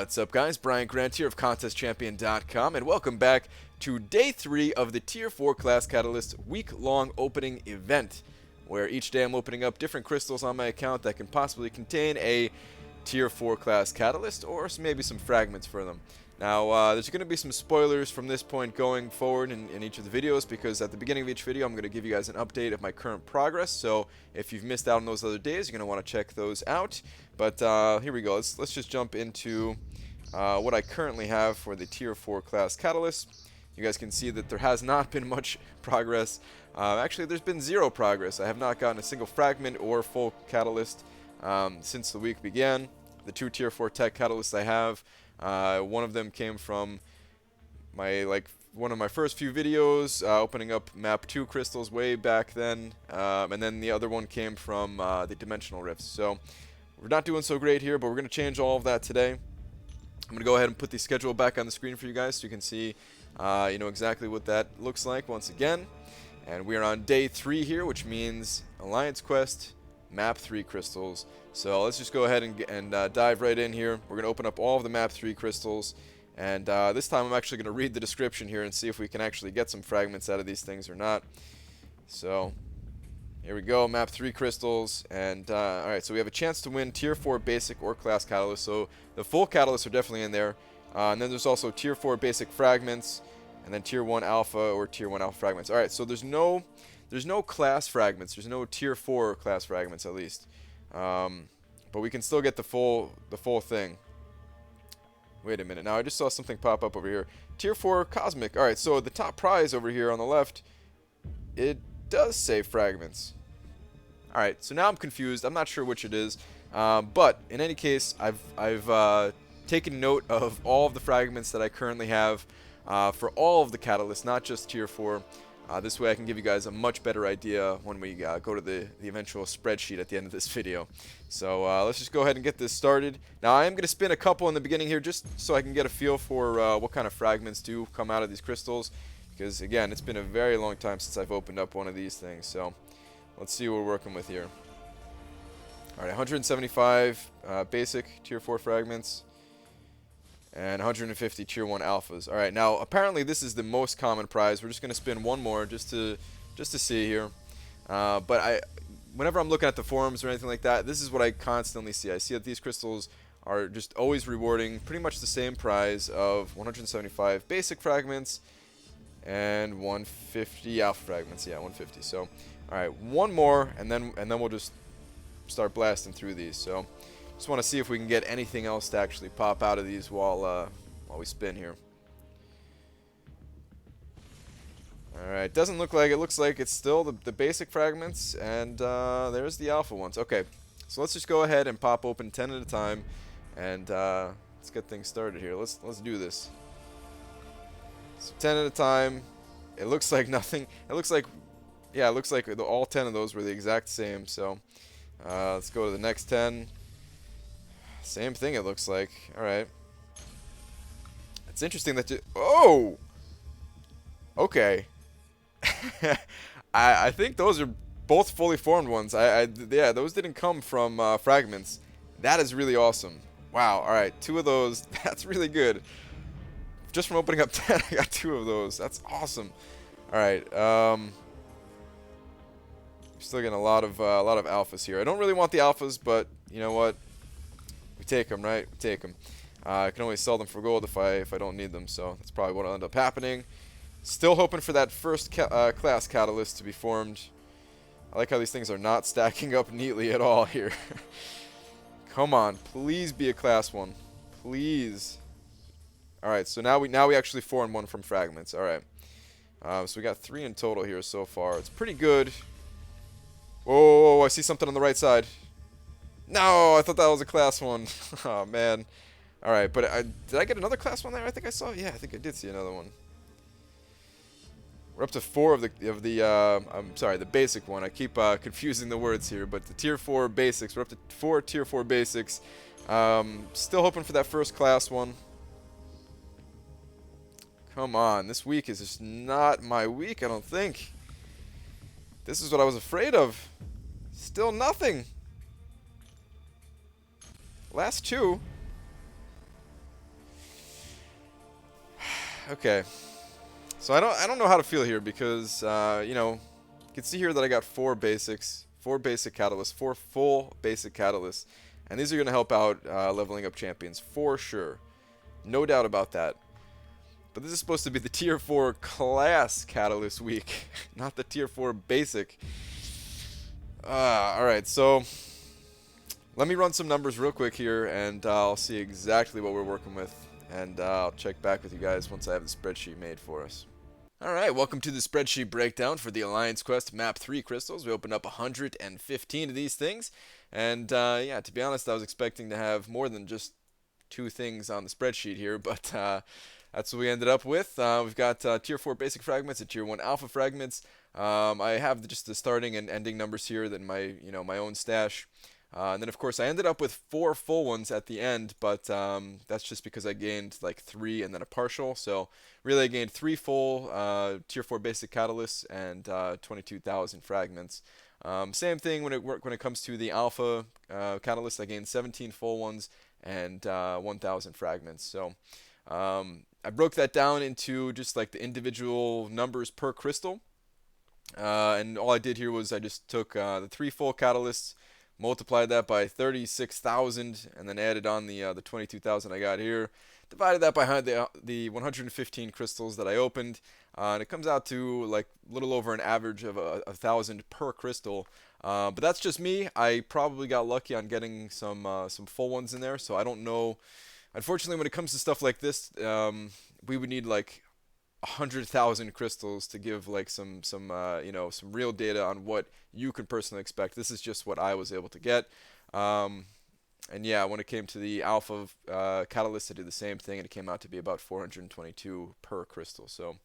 What's up, guys? Brian Grant here of ContestChampion.com, and welcome back to Day 3 of the Tier 4 Class Catalyst week-long opening event, where each day I'm opening up different crystals on my account that can possibly contain a Tier 4 Class Catalyst, or maybe some fragments for them. Now, there's going to be some spoilers from this point going forward in each of the videos, because at the beginning of each video I'm going to give you guys an update of my current progress, so if you've missed out on those other days, you're going to want to check those out. But here we go. Let's just jump into what I currently have for the Tier 4 Class Catalyst. You guys can see that there has not been much progress. Actually, there's been zero progress. I have not gotten a single fragment or full catalyst since the week began. The two Tier 4 Tech Catalysts I have, one of them came from one of my first few videos, opening up map 2 crystals way back then, and then the other one came from the Dimensional Rifts. So we're not doing so great here, but we're going to change all of that today. I'm going to go ahead and put the schedule back on the screen for you guys so you can see exactly what that looks like once again. And we are on day 3 here, which means Alliance Quest, map 3 crystals. So let's just go ahead and dive right in here. We're going to open up all of the map 3 crystals, and this time I'm actually going to read the description here and see if we can actually get some fragments out of these things or not. So here we go, map 3 crystals, and alright, so we have a chance to win Tier 4 Basic or Class Catalyst, so the full Catalysts are definitely in there. And then there's also Tier 4 Basic Fragments, and then Tier 1 Alpha or Tier 1 Alpha Fragments. Alright, so there's no Class Fragments, there's no Tier 4 Class Fragments at least. But we can still get the full thing. Wait a minute, now I just saw something pop up over here. Tier 4 Cosmic. Alright, so the top prize over here on the left, it does say fragments. Alright, so now I'm confused. I'm not sure which it is. But in any case, I've taken note of all of the fragments that I currently have for all of the catalysts, not just Tier 4. This way I can give you guys a much better idea when we go to the eventual spreadsheet at the end of this video. So let's just go ahead and get this started. Now I am going to spin a couple in the beginning here just so I can get a feel for what kind of fragments do come out of these crystals. Because again, it's been a very long time since I've opened up one of these things. So let's see what we're working with here. Alright, 175 basic Tier 4 fragments. And 150 Tier 1 alphas. Alright, now apparently this is the most common prize. We're just going to spin one more just to see here. But whenever I'm looking at the forums or anything like that, this is what I constantly see. I see that these crystals are just always rewarding pretty much the same prize of 175 basic fragments and 150 alpha fragments. Yeah, 150. So, alright, one more, and then we'll just start blasting through these. So just want to see if we can get anything else to actually pop out of these while we spin here. Alright, doesn't look like it. Looks like it's still the basic fragments, and there's the alpha ones. Okay, so let's just go ahead and pop open 10 at a time, and let's get things started here. Let's do this. So 10 at a time. It looks like nothing. It looks like, yeah, it looks like all 10 of those were the exact same. So let's go to the next 10. Same thing, it looks like. Alright. It's interesting that oh! Okay. I think those are both fully formed ones. Yeah, those didn't come from fragments. That is really awesome. Wow, alright. 2 of those. That's really good. Just from opening up 10, I got 2 of those. That's awesome. Alright, still getting a lot of alphas here. I don't really want the alphas, but you know what? We take them, right? We take them. I can always sell them for gold if I don't need them, so that's probably what will end up happening. Still hoping for that first class catalyst to be formed. I like how these things are not stacking up neatly at all here. Come on, please be a class 1. Please. Alright, so now we actually formed one from fragments. Alright. So we got 3 in total here so far. It's pretty good. Whoa, I see something on the right side. No, I thought that was a class 1. Oh, man. Alright, but did I get another class 1 there? I think I saw. Yeah, I think I did see another one. We're up to 4 of the I'm sorry, the basic one. I keep confusing the words here, but the Tier 4 basics. We're up to 4 Tier 4 basics. Still hoping for that first class 1. Come on, this week is just not my week, I don't think. This is what I was afraid of. Still nothing. Last 2. Okay. So I don't know how to feel here because you know, you can see here that I got four basic catalysts, four full basic catalysts, and these are going to help out leveling up champions for sure, no doubt about that. But this is supposed to be the Tier 4 class catalyst week, not the Tier 4 basic. Alright, so let me run some numbers real quick here, and I'll see exactly what we're working with, and I'll check back with you guys once I have the spreadsheet made for us. Alright, welcome to the spreadsheet breakdown for the Alliance Quest Map 3 crystals. We opened up 115 of these things, and yeah, to be honest, I was expecting to have more than just two things on the spreadsheet here, but that's what we ended up with. We've got Tier 4 basic fragments and Tier 1 alpha fragments. I have just the starting and ending numbers here than my, my own stash. And then, of course, I ended up with 4 full ones at the end, but that's just because I gained like 3 and then a partial. So really I gained 3 full Tier 4 basic catalysts and 22,000 fragments. Same thing when it comes to the alpha catalyst. I gained 17 full ones and 1,000 fragments. So I broke that down into just like the individual numbers per crystal. And all I did here was I just took the 3 full catalysts, multiplied that by 36,000, and then added on the 22,000 I got here. Divided that by the 115 crystals that I opened, and it comes out to like a little over an average of 1,000 per crystal. But that's just me. I probably got lucky on getting some full ones in there, so I don't know. Unfortunately, when it comes to stuff like this, we would need like 100,000 crystals to give like some real data on what you can personally expect. This is just what I was able to get. And yeah, when it came to the alpha catalyst, I did the same thing, and it came out to be about 422 per crystal. So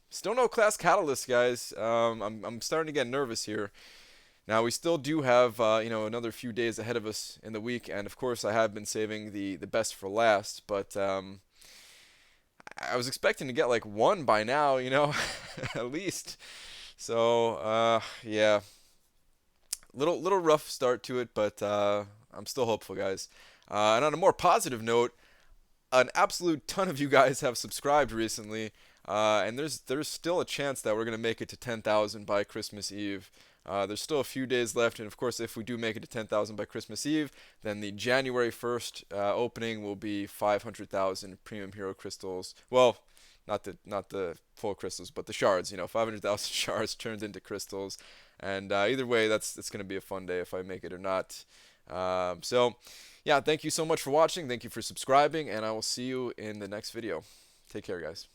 still no class catalyst, guys. I'm starting to get nervous here. Now we still do have another few days ahead of us in the week, and of course I have been saving the best for last, but I was expecting to get like 1 by now, at least. So yeah, little rough start to it, but I'm still hopeful, guys. And on a more positive note, an absolute ton of you guys have subscribed recently, and there's still a chance that we're gonna make it to 10,000 by Christmas Eve. There's still a few days left, and of course, if we do make it to 10,000 by Christmas Eve, then the January 1st opening will be 500,000 premium hero crystals. Well, not the full crystals, but the shards. 500,000 shards turned into crystals, and either way, it's going to be a fun day if I make it or not. So, yeah, thank you so much for watching. Thank you for subscribing, and I will see you in the next video. Take care, guys.